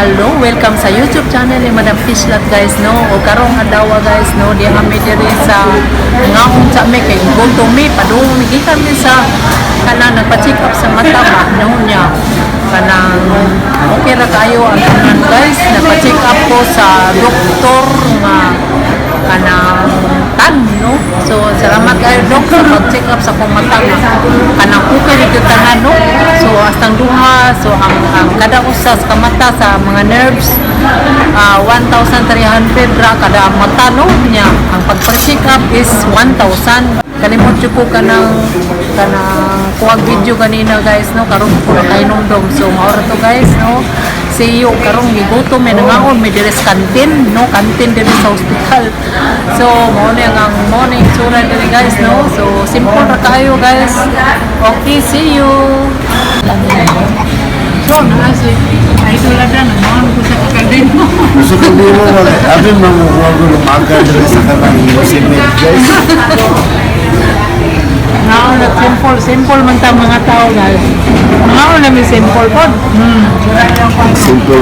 Hello, welcome sa YouTube channel ni Madam Fishlat guys no. O karong adlaw guys no, di kami diri sa ngahon sa mi kay go to me padung gikan mi sa kanang nagpa-check up sa mata ba no niya. Kanang okay ra kayo ang tanan guys, nagpa-check up ko sa doktor nga kanang tan no. So salamat kayo doktor pag-check up sa kong mata nga kanang okay rin yung tanan no. So astang duha, so ang kada usas ka mata sa mga nerves 1,300 ra kada mata no niya. Ang pag-check up is 1,000. Kalimot jud ko kanang kuwag video kanina guys no, karon ko na kay nungdom. So maura to guys no. See you karong gigutom may nangaon may deres kantin no, kantin diri sa hospital. So mao ni ang morning tsura diri guys no. So simple ra kayo guys. Okay, see you. So nasi ay tuladan naman ko sa kakaldin mo. Gusto ko din mo wala. Abi mamukuha ko lumaga diri sa kanang simple guys. Now, simple man ta mga tao guys. Now, namin simple po.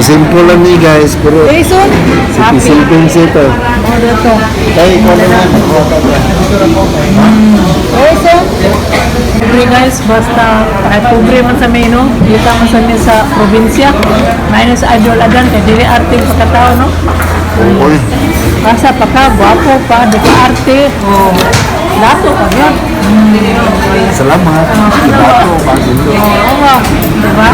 Simple lang ni guys, pero Jason, happy. simple sito. Oh, dito. Kaya ko naman. Jason, pobre guys, basta ay pobre man sa may no. Dito man sa may sa probinsya. Minus idol adan kay dili arting pagkatao no. Oy. Asa pa ka, guwapo pa, di ka arte. Oh, dato pa yun. Salamat. Dato pagdulo. Oo, diba?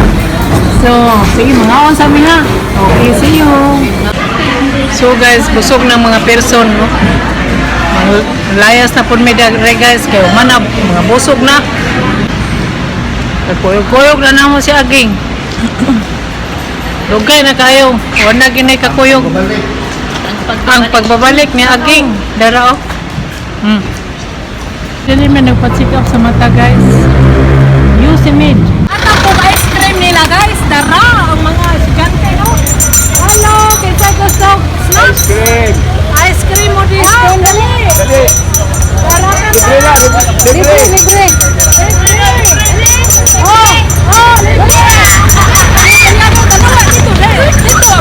So, sige, mga sa amin ha. Okay, see you. So guys, busog ng mga person, no? Layas na po may dagre guys, kayo manab, mga busog na. Kuyog-kuyog na naman si Aging. Lugay na kayo, wala ginay kakuyog. Ang pagbabalik ni Aging, dara o. Dili man nagpa-check up sa mata guys. Yusimid. Ata po ice cream nila guys. Dara ang mga estudyante no. Hello, kinsa gusto? Snacks? Ice cream mo di school. Dali. Dara ka ta. Libre. Oh, libre. Kanya mo dalawa dito deh. Dito.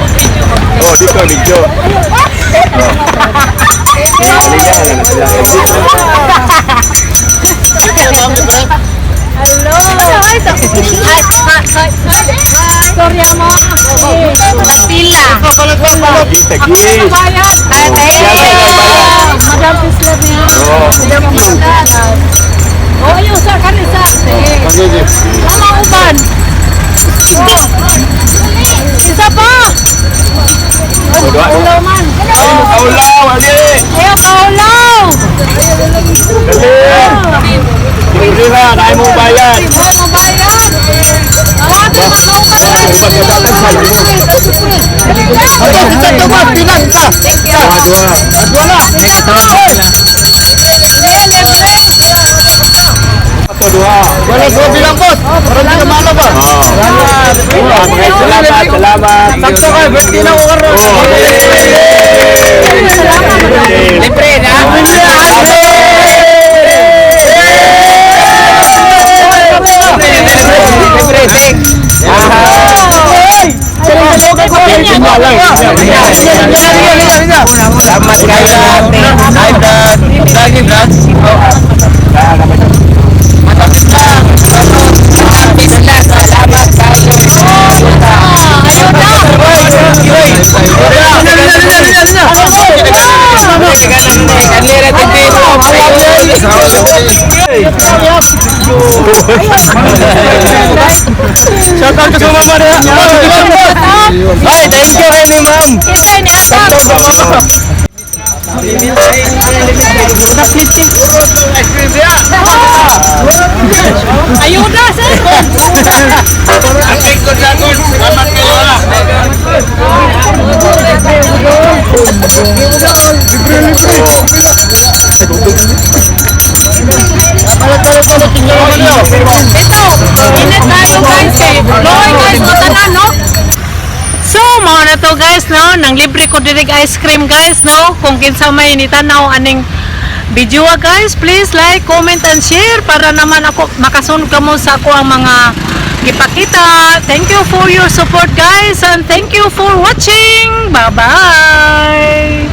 Oh, dito video. Hello. Storya mo. Pila. Bayad. Madam Fishlat niya. Oh, yung sa kanisa. Sama uban. Isa pa. Kaulaw man. Kaulaw, ali. Ayaw kaulaw. Libre na, naay mo bayad. Ayaw mo bayad. Awati maglukan. Isa tumas, bilang ka. Wala ko bilang boss. Para di ka malo ba? Salamat. Sakto kayo, birthday na ko karon. Libre na. Salamat kayo ate. Hi Brad. Lagi Brad. Matapos lang. Salamat kayo. Shout out sa mama na. Ay, thank you very ma'am. Kita ni Ata. Ayuda sir. Apik ko sa ko. Salamat kayo. Ito, init tayo guys eh. Loy guys, matanan no? So, mao na to guys no, nang libre ko direct ice cream guys no. Kung kinsa may nitanaw aning video guys, please like, comment and share para naman ako makasunod kamo sa ako ang mga gipakita. Thank you for your support guys and thank you for watching. Bye-bye.